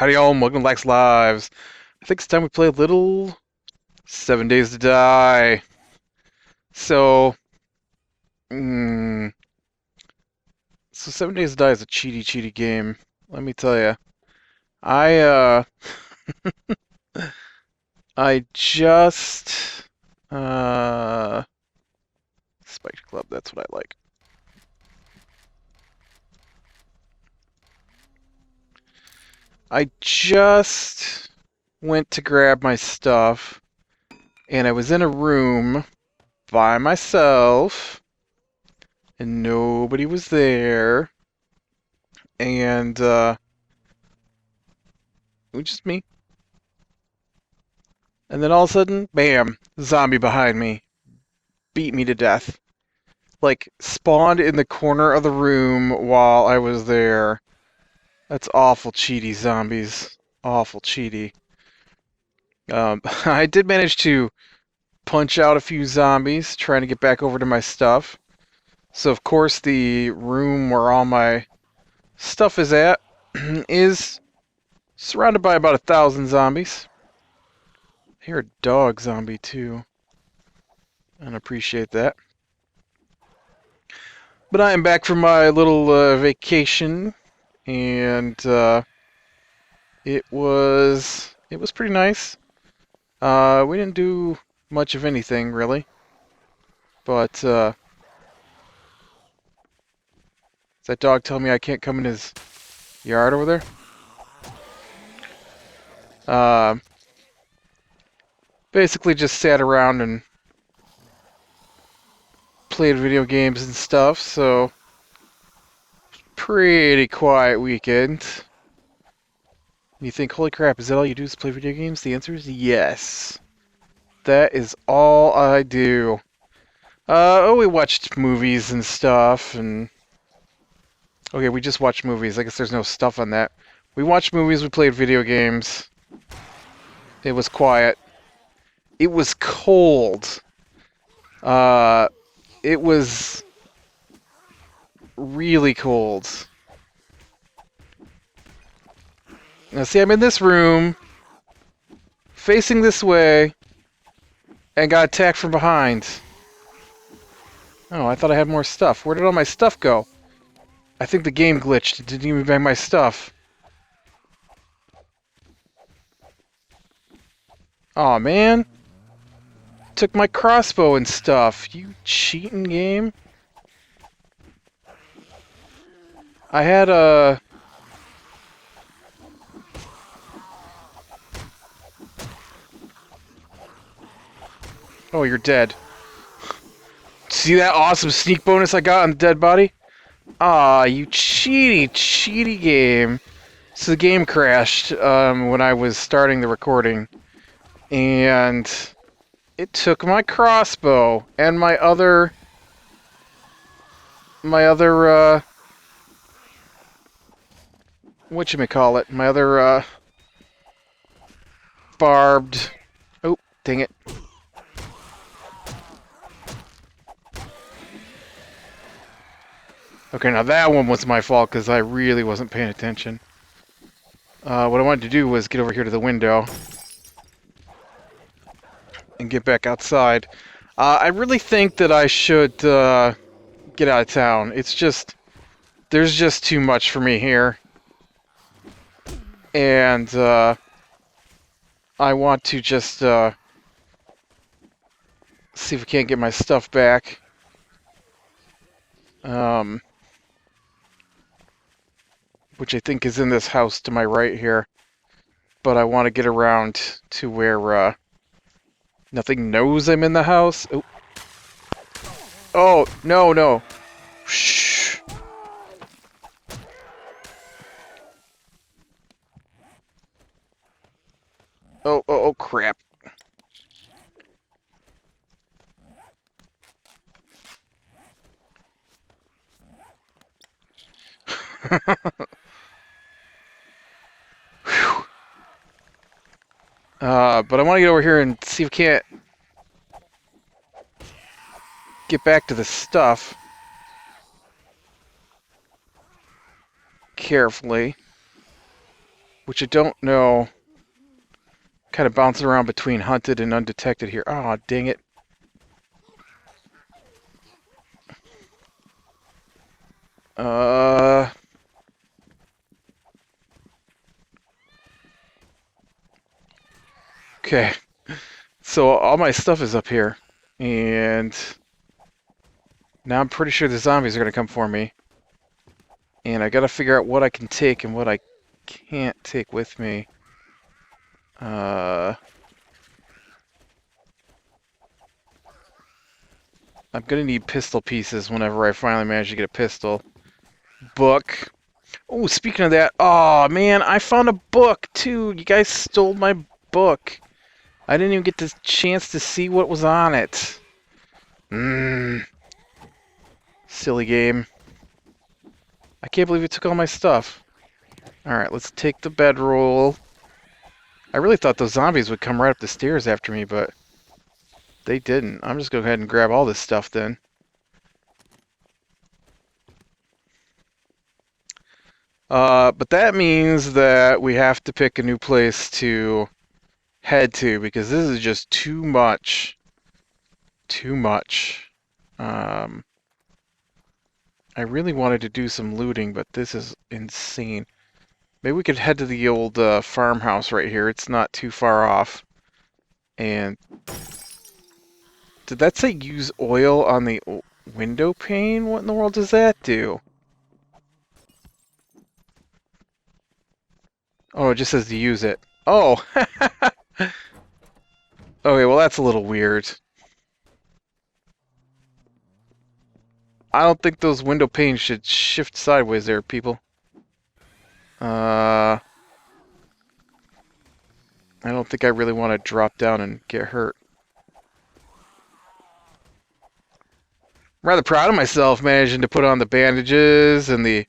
Howdy y'all, and welcome to Lax Lives. I think it's time we play a little 7 Days to Die. So, mm, so 7 Days to Die is a cheaty game. Let me tell you. I, uh, I just, uh, Spiked Club, that's what I like. I just went to grab my stuff, and I was in a room by myself, and nobody was there. And it was just me. And then all of a sudden, bam, zombie behind me, beat me to death. Like, spawned in the corner of the room while I was there. That's awful cheaty, zombies. Awful cheaty. I did manage to punch out a few zombies, trying to get back over to my stuff. So, of course, the room where all my stuff is at is surrounded by about 1,000 zombies. I hear a dog zombie, too. And appreciate that. But I am back from my little vacation, and it was pretty nice. We didn't do much of anything really, but does that dog tell me I can't come in his yard over there? Uh, Basically just sat around and played video games and stuff. So pretty quiet weekend. You think, holy crap, is that all you do is play video games? The answer is yes. That is all I do. We watched movies and stuff, and... Okay, we just watched movies. I guess there's no stuff on that. We watched movies, we played video games. It was quiet. It was cold. Uh, it was really cold. Now, see, I'm in this room, facing this way, and got attacked from behind. Oh, I thought I had more stuff. Where did all my stuff go? I think the game glitched. It didn't even bang my stuff. Aw, man. Took my crossbow and stuff. You cheating game. I had a... Oh, you're dead. See that awesome sneak bonus I got on the dead body? Ah, you cheaty game. So the game crashed when I was starting the recording. And it took my crossbow and my other... whatchamacallit? My other, barbed... Oh, dang it. Okay, now that one was my fault because I really wasn't paying attention. What I wanted to do was get over here to the window and get back outside. I really think that I should get out of town. It's just, there's just too much for me here. And I want to just see if we can't get my stuff back. Which I think is in this house to my right here. But I want to get around to where nothing knows I'm in the house. Oh, oh no. Shh. Oh, crap. But I want to get over here and see if we can't get back to the stuff carefully. which I don't know. Kind of bouncing around between hunted and undetected here. Oh, dang it. Uh... Okay. So all my stuff is up here. And now I'm pretty sure the zombies are going to come for me. And I got to figure out what I can take and what I can't take with me. I'm going to need pistol pieces whenever I finally manage to get a pistol. Book. Oh, speaking of that, oh man, I found a book too. You guys stole my book. I didn't even get the chance to see what was on it. Silly game. I can't believe it took all my stuff. Alright, let's take the bedroll. I really thought those zombies would come right up the stairs after me, but they didn't. I'm just going to go ahead and grab all this stuff then. But that means that we have to pick a new place to head to, because this is just too much. Too much. I really wanted to do some looting, but this is insane. Maybe we could head to the old farmhouse right here. It's not too far off. And did that say use oil on the window pane? What in the world does that do? Oh, it just says to use it. Oh! Okay, well that's a little weird. I don't think those window panes should shift sideways there, people. I don't think I really want to drop down and get hurt. I'm rather proud of myself managing to put on the bandages and the...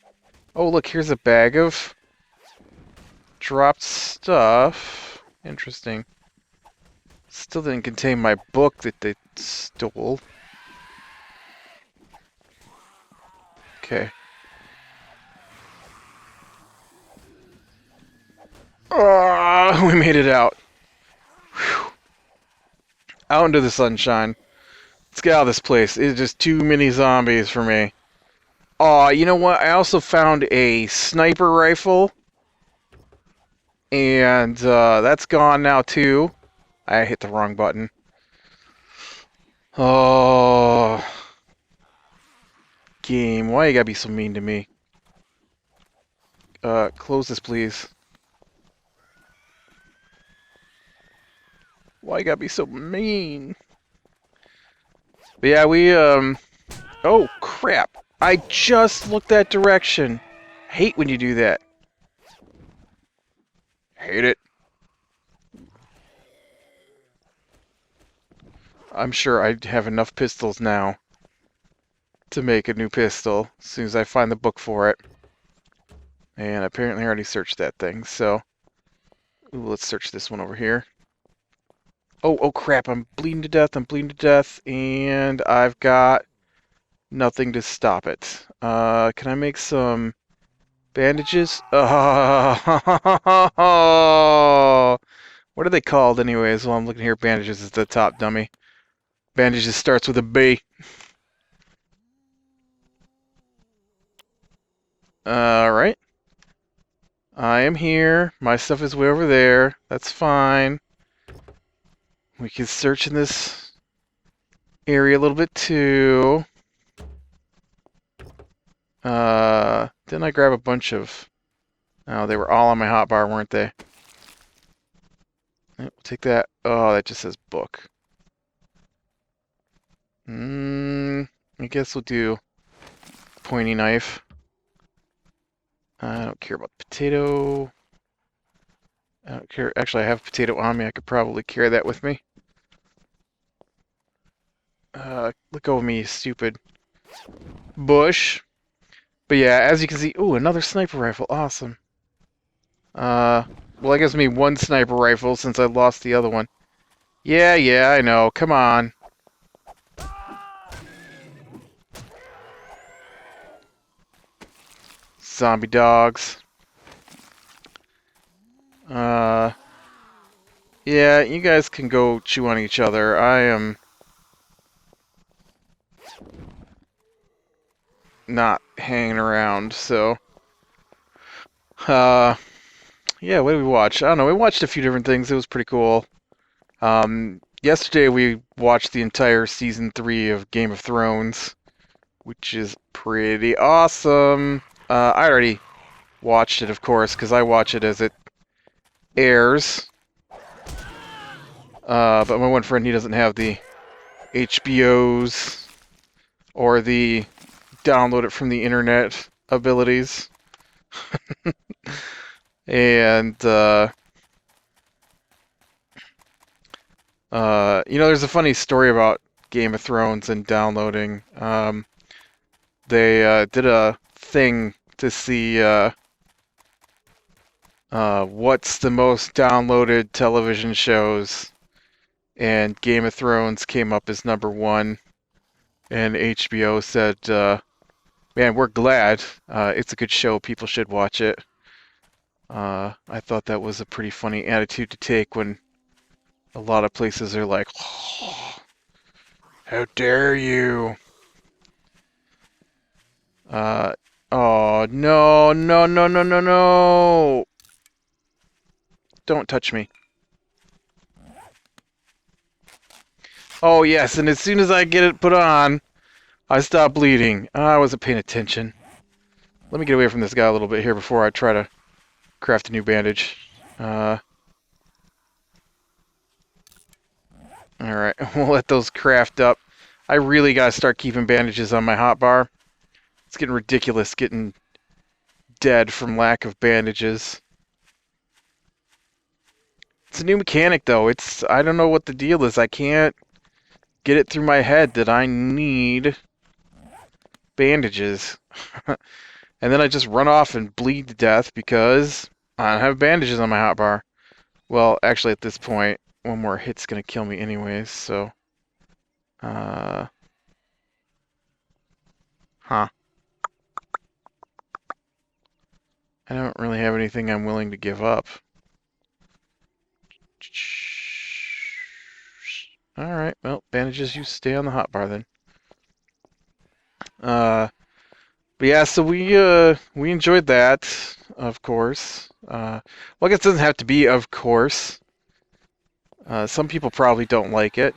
Oh, look, here's a bag of dropped stuff. Interesting. Still didn't contain my book that they stole. Okay. Oh, we made it out. Whew. Out into the sunshine. Let's get out of this place. It's just too many zombies for me. Aw, you know what? I also found a sniper rifle. And that's gone now, too. I hit the wrong button. Oh. Game, why you gotta be so mean to me? Close this, please. Why you gotta be so mean? But yeah, we, Oh, crap. I just looked that direction. Hate when you do that. Hate it. I'm sure I have enough pistols now to make a new pistol as soon as I find the book for it. And apparently I already searched that thing, so... Ooh, let's search this one over here. Oh crap, I'm bleeding to death, and I've got nothing to stop it. Can I make some bandages? Oh, what are they called anyways? Well, I'm looking here, bandages is the top dummy. Bandages starts with a B. Alright. I am here. My stuff is way over there. That's fine. We can search in this area a little bit too. Didn't I grab a bunch of... Oh, they were all on my hotbar, weren't they? We'll take that. Oh, that just says book. I guess we'll do pointy knife. I don't care about potato. I don't care. Actually, I have potato on me. I could probably carry that with me. Look over me, you stupid bush. But yeah, as you can see, ooh, another sniper rifle. Awesome. Well, I guess me one sniper rifle since I lost the other one. Yeah, I know. Come on. Zombie dogs. Yeah, you guys can go chew on each other. I am not hanging around, so. Uh, yeah, what did we watch? I don't know, we watched a few different things. It was pretty cool. Yesterday we watched the entire season 3 of Game of Thrones, which is pretty awesome. I already watched it, of course, because I watch it as it airs. But my one friend, he doesn't have the HBO's or the download it from the internet abilities. And, there's a funny story about Game of Thrones and downloading. They did a thing to see what's the most downloaded television shows, and Game of Thrones came up as number one, and HBO said, man, we're glad. It's a good show. People should watch it. I thought that was a pretty funny attitude to take when a lot of places are like, oh, how dare you? Uh, oh, no, no, no, no, no, no. Don't touch me. Oh, yes, and as soon as I get it put on, I stop bleeding. I wasn't paying attention. Let me get away from this guy a little bit here before I try to craft a new bandage. Alright, we'll let those craft up. I really gotta start keeping bandages on my hotbar. It's getting ridiculous getting dead from lack of bandages. It's a new mechanic, though. I don't know what the deal is. I can't get it through my head that I need bandages. And then I just run off and bleed to death because I don't have bandages on my hotbar. Well, actually, at this point, one more hit's gonna kill me anyways, so... huh. I don't really have anything I'm willing to give up. Alright, well, bandages, you stay on the hotbar then. But yeah, so we enjoyed that, of course. Well, I guess it doesn't have to be, of course. Some people probably don't like it.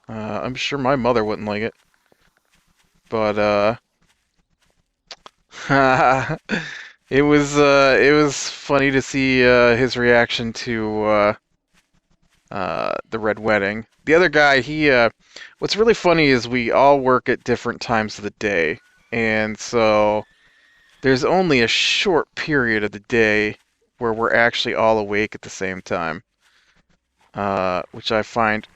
I'm sure my mother wouldn't like it. But, it was funny to see his reaction to the Red Wedding. The other guy, what's really funny is we all work at different times of the day, and so there's only a short period of the day where we're actually all awake at the same time, which I find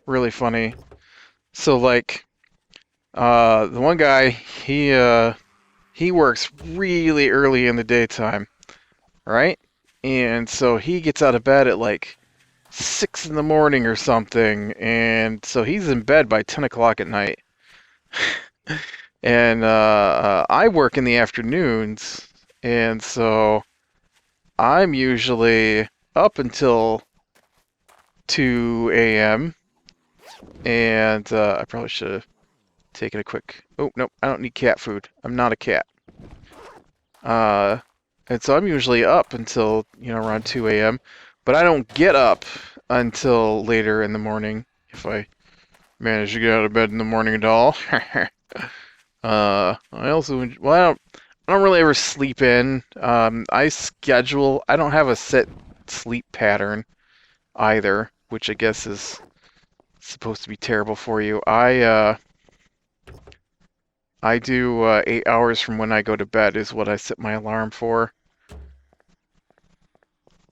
really funny. So like, the one guy, he works really early in the daytime, right? And so he gets out of bed at like 6 in the morning or something, and so he's in bed by 10 o'clock at night. And I work in the afternoons, and so I'm usually up until 2 a.m. And I probably should have taken a quick... Oh, nope, I don't need cat food. I'm not a cat. Uh, and so I'm usually up until, around 2 a.m. But I don't get up until later in the morning if I manage to get out of bed in the morning at all. I also, well, I don't really ever sleep in. I don't have a set sleep pattern either, which I guess is supposed to be terrible for you. I do 8 hours from when I go to bed is what I set my alarm for.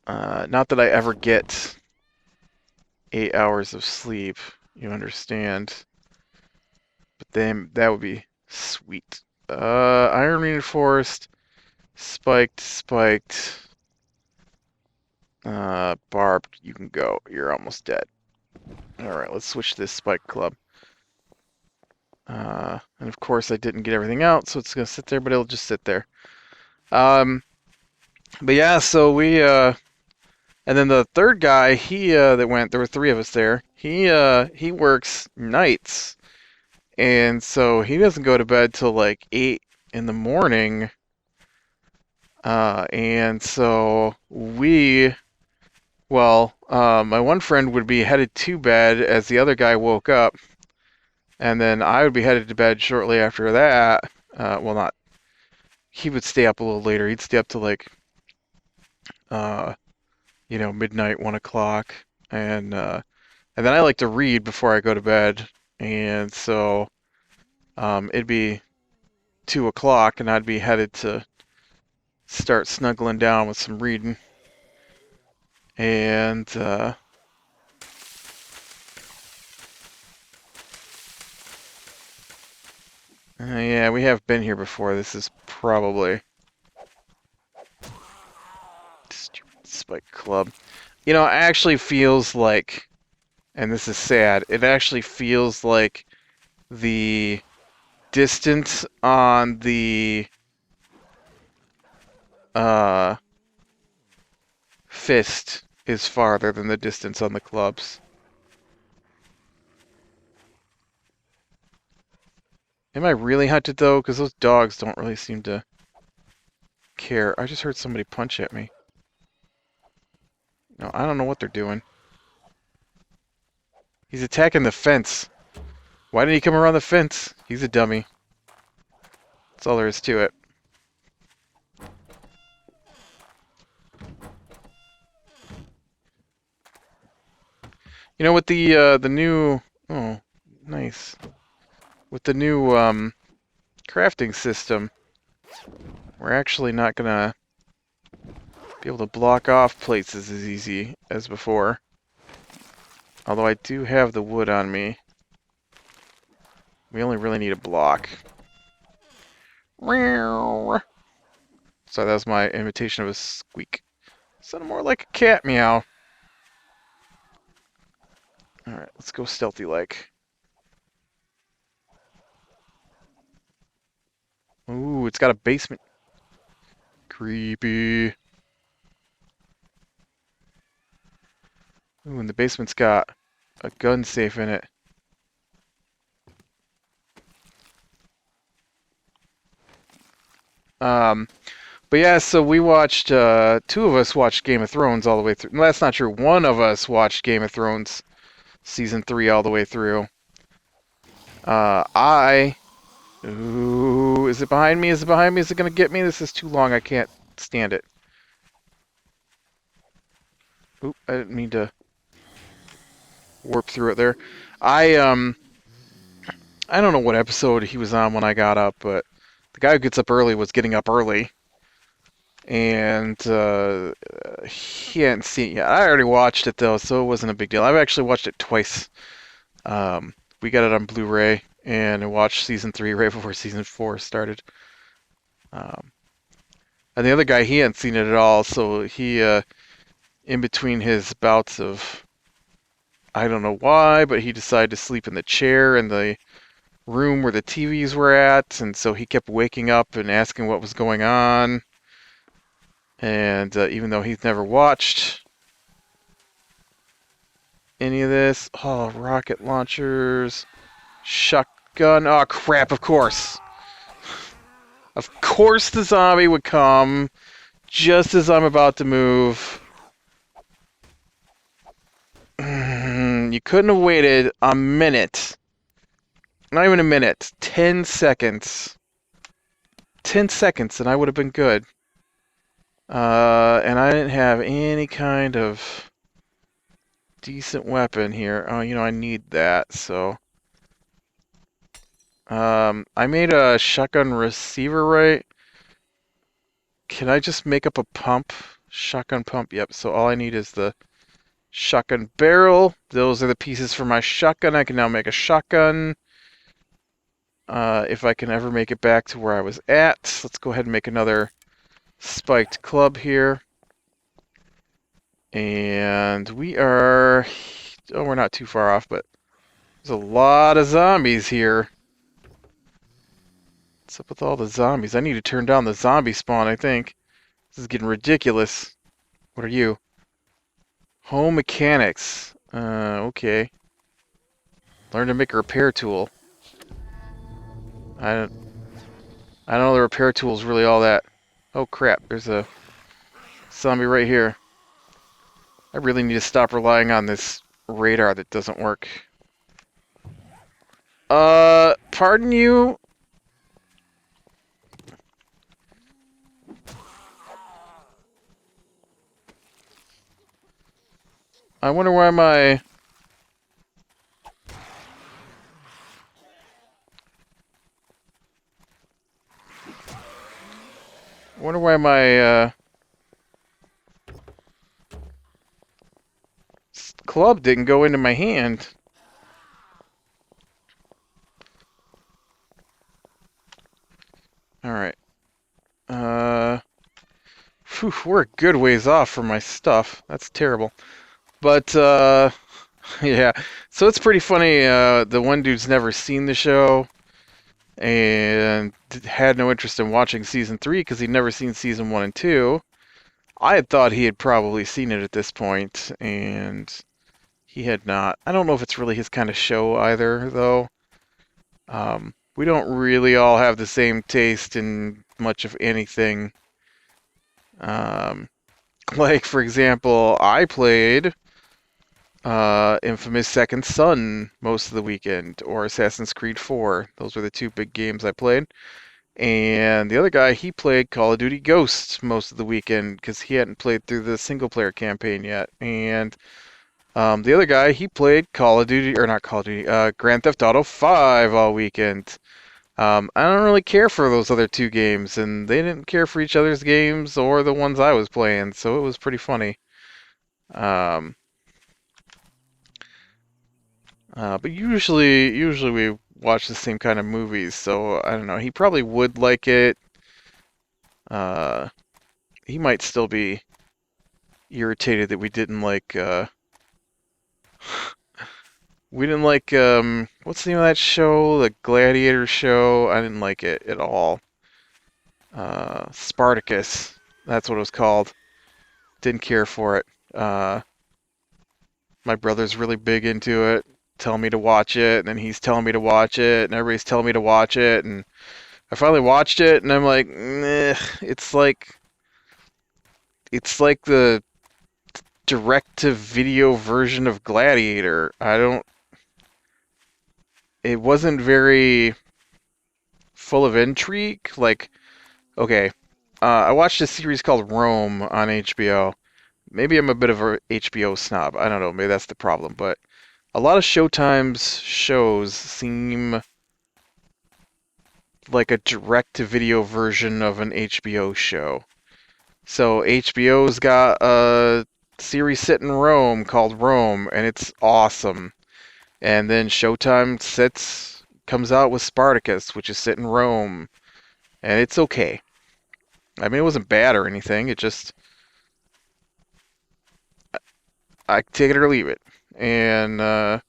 Not that I ever get 8 hours of sleep, you understand. But then that would be sweet. Iron reinforced, spiked. Barbed, you can go. You're almost dead. Alright, let's switch to this spike club. And of course I didn't get everything out, so it's gonna sit there, but it'll just sit there. Um, but yeah, so and then the third guy, that went, there were three of us there. He works nights, and so he doesn't go to bed till like 8 in the morning. And so my one friend would be headed to bed as the other guy woke up, and then I would be headed to bed shortly after that. Not, he would stay up a little later. He'd stay up to like, uh, midnight, 1 o'clock, and then I like to read before I go to bed, and so it'd be 2 o'clock, and I'd be headed to start snuggling down with some reading, and yeah, we have been here before. This is probably stupid Spike Club. It actually feels like, and this is sad, it actually feels like the distance on the uh, fist is farther than the distance on the clubs. Am I really hunted though? Because those dogs don't really seem to care. I just heard somebody punch at me. No, I don't know what they're doing. He's attacking the fence. Why didn't he come around the fence? He's a dummy. That's all there is to it. With the new, oh, nice. With the new crafting system, we're actually not gonna be able to block off places as easy as before. Although I do have the wood on me. We only really need a block. So that was my imitation of a squeak. Sounded more like a cat meow. Alright, let's go stealthy-like. Ooh, it's got a basement. Creepy. Ooh, and the basement's got a gun safe in it. Um, but yeah, so we watched, two of us watched Game of Thrones all the way through. No, that's not true. One of us watched Game of Thrones season 3 all the way through. Ooh, is it behind me? Is it behind me? Is it gonna get me? This is too long. I can't stand it. Oop, I didn't mean to warp through it there. I, um, I don't know what episode he was on when I got up, but the guy who gets up early was getting up early, and he hadn't seen it yet. I already watched it though, so it wasn't a big deal. I've actually watched it twice. We got it on Blu-ray and I watched season 3 right before season 4 started. Um, and the other guy, he hadn't seen it at all, so he, in between his bouts of, I don't know why, but he decided to sleep in the chair in the room where the TVs were at, and so he kept waking up and asking what was going on. And even though he's never watched any of this, oh, rocket launchers, shotgun, oh crap, of course. Of course the zombie would come just as I'm about to move. You couldn't have waited a minute. Not even a minute. 10 seconds. 10 seconds and I would have been good. And I didn't have any kind of decent weapon here. Oh, I need that, so. I made a shotgun receiver, right? Can I just make up a pump? Shotgun pump, yep. So all I need is the shotgun barrel. Those are the pieces for my shotgun. I can now make a shotgun. If I can ever make it back to where I was at. Let's go ahead and make another spiked club here. And we're not too far off, but there's a lot of zombies here. What's up with all the zombies? I need to turn down the zombie spawn, I think. This is getting ridiculous. What are you? Home mechanics. Okay. Learn to make a repair tool. I don't, I don't know the repair tool's really all that. Oh crap, there's a zombie right here. I really need to stop relying on this radar that doesn't work. Pardon you? I wonder why my... club didn't go into my hand. Alright. Phew, we're a good ways off from my stuff. That's terrible. But, yeah. So it's pretty funny. The one dude's never seen the show and had no interest in watching season 3 because he'd never seen season 1 and 2. I had thought he had probably seen it at this point, and he had not. I don't know if it's really his kind of show either, though. We don't really all have the same taste in much of anything. Um, like, for example, I played Infamous Second Son most of the weekend, or Assassin's Creed 4. Those were the two big games I played. And the other guy, he played Call of Duty Ghosts most of the weekend because he hadn't played through the single player campaign yet. And the other guy, he played Call of Duty, or not Call of Duty, Grand Theft Auto 5 all weekend. I don't really care for those other two games, and they didn't care for each other's games or the ones I was playing, so it was pretty funny. Um, but usually we watch the same kind of movies, so I don't know. He probably would like it. Uh, he might still be irritated that we didn't like what's the name of that show? The Gladiator show. I didn't like it at all. Spartacus. That's what it was called. Didn't care for it. My brother's really big into it. Tell me to watch it, and then he's telling me to watch it, and everybody's telling me to watch it, and I finally watched it, and I'm like, meh, it's like the direct-to-video version of Gladiator. It wasn't very full of intrigue. Like, okay, I watched a series called Rome on HBO. Maybe I'm a bit of a HBO snob. I don't know. Maybe that's the problem. But a lot of Showtime's shows seem like a direct-to-video version of an HBO show. So HBO's got a series set in Rome called Rome, and it's awesome. And then Showtime comes out with Spartacus, which is set in Rome, and it's okay. I mean, it wasn't bad or anything. It just I take it or leave it. And uh,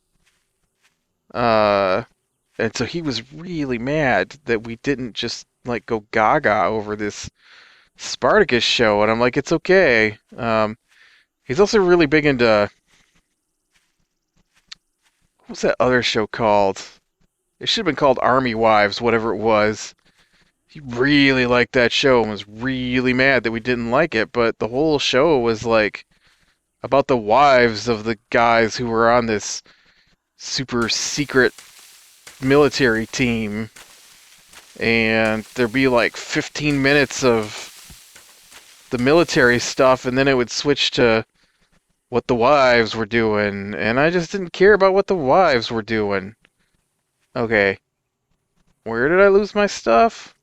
and so he was really mad that we didn't just like go gaga over this Spartacus show, and I'm like, it's okay. He's also really big into what was that other show called? It should have been called Army Wives, whatever it was. He really liked that show and was really mad that we didn't like it, but the whole show was like about the wives of the guys who were on this super secret military team, and there'd be like 15 minutes of the military stuff, and then it would switch to what the wives were doing, and I just didn't care about what the wives were doing. Okay, where did I lose my stuff?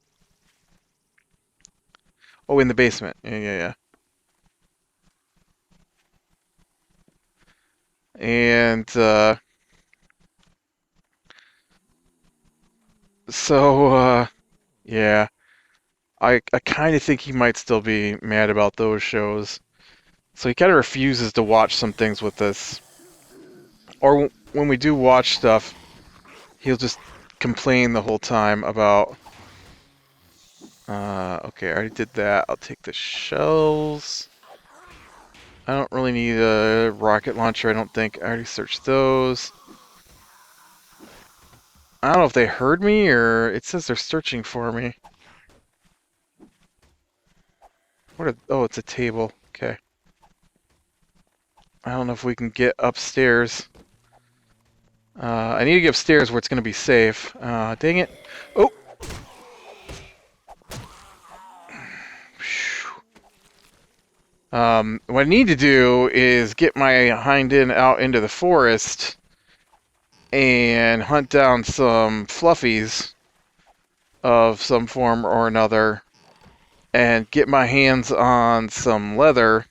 Oh, in the basement. Yeah. And yeah, I kind of think he might still be mad about those shows. So he kind of refuses to watch some things with us. Or when we do watch stuff, he'll just complain the whole time about Okay, I already did that. I'll take the shells. I don't really need a rocket launcher, I don't think. I already searched those. I don't know if they heard me or it says they're searching for me. Oh, it's a table. Okay. I don't know if we can get upstairs. I need to get upstairs where it's going to be safe. Dang it. Oh! What I need to do is get my hind end out into the forest and hunt down some fluffies of some form or another and get my hands on some leather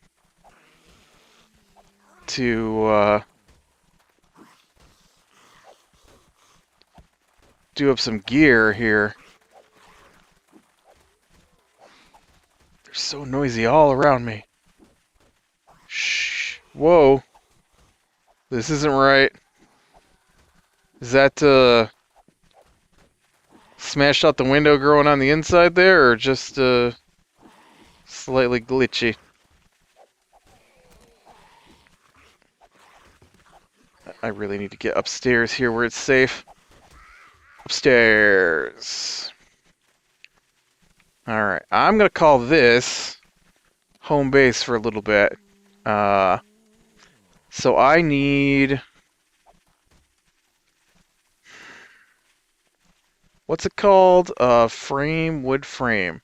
to do up some gear here. They're so noisy all around me. Shh. Whoa. This isn't right. Is that, smashed out the window growing on the inside there, or just, slightly glitchy? I really need to get upstairs here where it's safe. Upstairs. Alright, I'm gonna call this home base for a little bit. So I need... What's it called? Wood frame.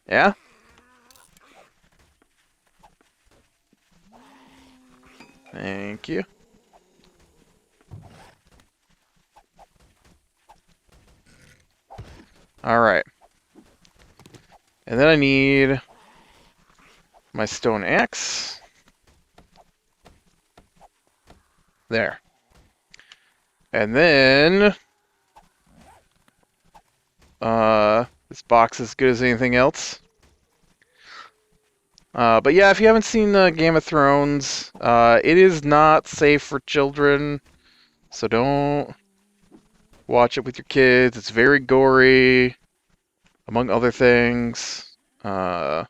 Yeah? Thank you. Alright. And then I need my stone axe. There. And then... this box is as good as anything else. But yeah, if you haven't seen Game of Thrones, it is not safe for children, so don't watch it with your kids. It's very gory, among other things. You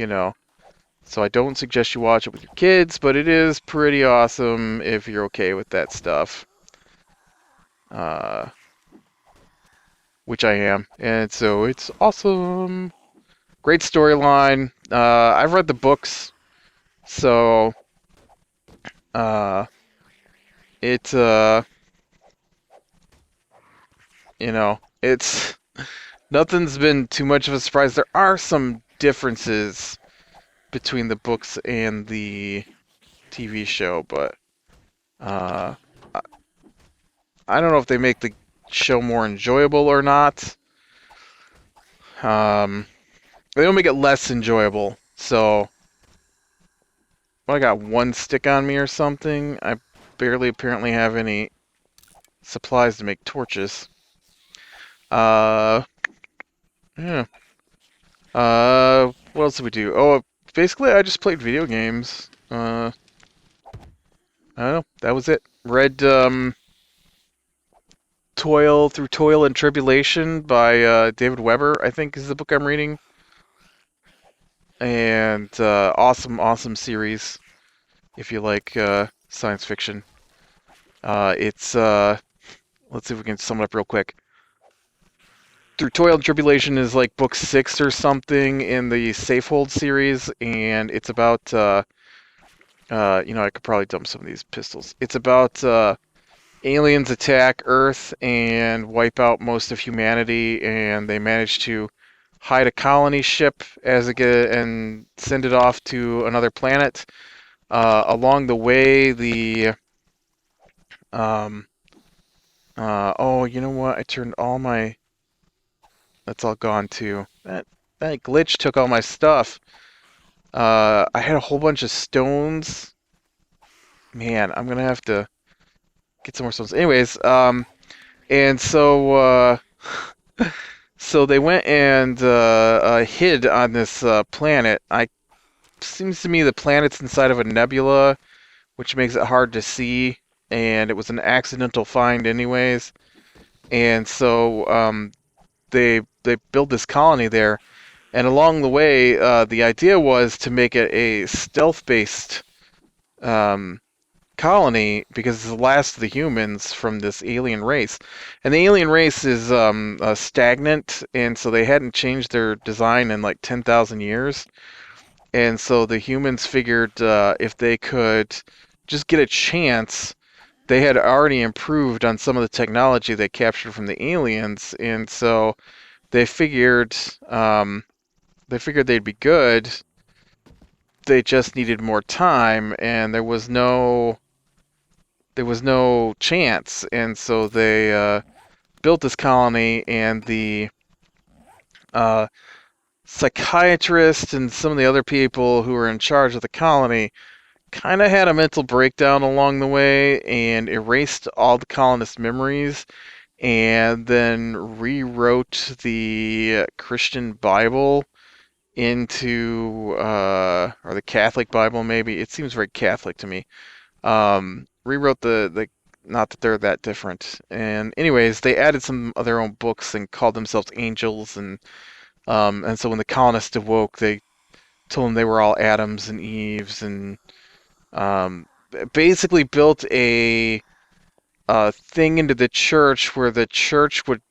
know, so I don't suggest you watch it with your kids, but it is pretty awesome if you're okay with that stuff. Which I am, and so it's awesome. Great storyline. I've read the books, so it you know, it's nothing's been too much of a surprise. There are some differences between the books and the TV show, but I don't know if they make the show more enjoyable or not. They don't make it less enjoyable. So, well, I got one stick on me or something. I barely apparently have any supplies to make torches. Yeah. What else did we do? Oh, basically I just played video games. I don't know. That was it. Read, Through Toil and Tribulation by, David Weber, I think is the book I'm reading. And, awesome series if you like, science fiction. Let's see if we can sum it up real quick. Through Toil and Tribulation is like book 6 or something in the Safehold series, and it's about, I could probably dump some of these pistols. It's about, aliens attack Earth and wipe out most of humanity, and they manage to hide a colony ship and send it off to another planet. Along the way, oh, you know what? I turned all my... That's all gone too. That glitch took all my stuff. I had a whole bunch of stones. Man, I'm gonna have to get some more stones. Anyways, and so, so they went and hid on this planet. Seems to me the planet's inside of a nebula, which makes it hard to see, and it was an accidental find anyways. and so they built this colony there. And along the way, the idea was to make it a stealth-based um, colony because it's the last of the humans from this alien race. And the alien race is stagnant, and so they hadn't changed their design in like 10,000 years. And so the humans figured if they could just get a chance, they had already improved on some of the technology they captured from the aliens, and so they figured um, they'd be good. They just needed more time, and there was no chance, and so they built this colony, and the uh, psychiatrist and some of the other people who were in charge of the colony kind of had a mental breakdown along the way and erased all the colonists' memories and then rewrote the Christian Bible into, or the Catholic Bible maybe. It seems very Catholic to me. Rewrote the not that they're that different. And anyways, they added some of their own books and called themselves angels. And so when the colonists awoke, they told them they were all Adams and Eves, and um, basically built a thing into the church where the church would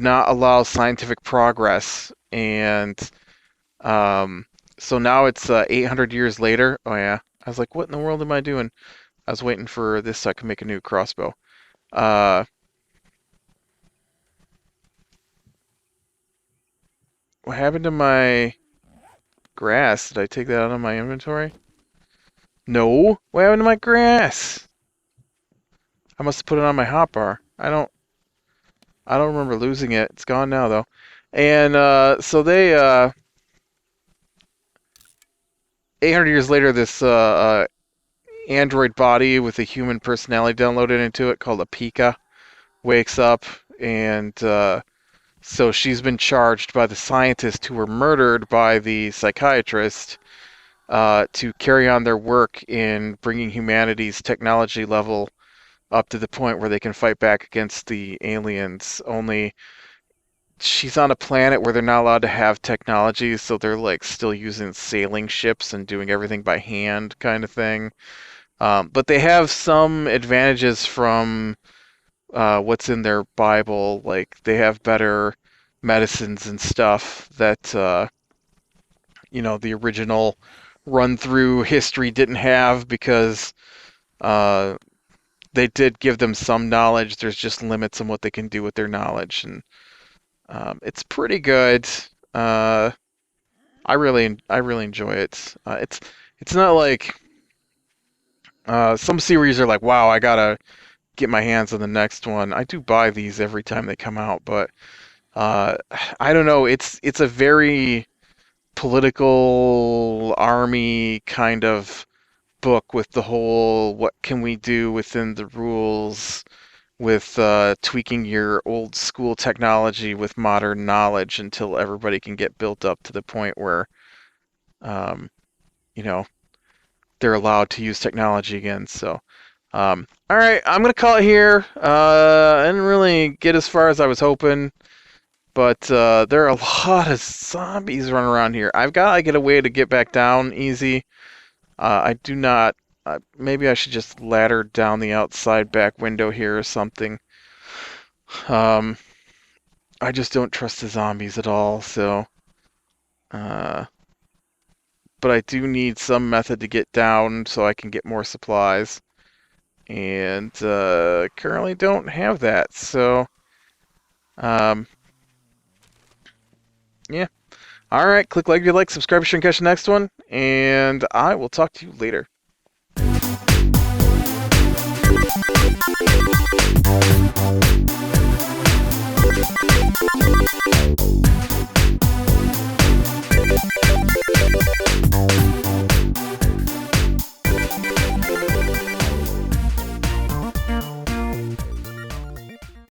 not allow scientific progress. And um, so now it's 800 years later. Oh yeah, I was like, what in the world am I doing? I was waiting for this so I can make a new crossbow. Uh, what happened to my grass? Did I take that out of my inventory? No. What happened to my grass? I must have put it on my hotbar. I don't remember losing it. It's gone now though. And so they 800 years later, this android body with a human personality downloaded into it called a Pika wakes up, and so she's been charged by the scientists who were murdered by the psychiatrist to carry on their work in bringing humanity's technology level up to the point where they can fight back against the aliens. Only she's on a planet where they're not allowed to have technology, so they're like still using sailing ships and doing everything by hand, kind of thing. But they have some advantages from what's in their Bible. Like they have better medicines and stuff that the original run through history didn't have because uh, they did give them some knowledge. There's just limits on what they can do with their knowledge, and it's pretty good. Uh, I really enjoy it. It's not like some series are like, wow, I gotta get my hands on the next one. I do buy these every time they come out, but uh, I don't know. It's a very political army kind of book with the whole what can we do within the rules with tweaking your old school technology with modern knowledge until everybody can get built up to the point where um, you know they're allowed to use technology again. So all right, I'm gonna call it here. I didn't really get as far as I was hoping, but there are a lot of zombies running around here. I've got to get a way to get back down easy. I do not. Maybe I should just ladder down the outside back window here or something. Um, I just don't trust the zombies at all. So, uh, but I do need some method to get down so I can get more supplies, and currently don't have that. So, um, yeah. All right. Click like if you like, subscribe, share, and catch the next one, and I will talk to you later.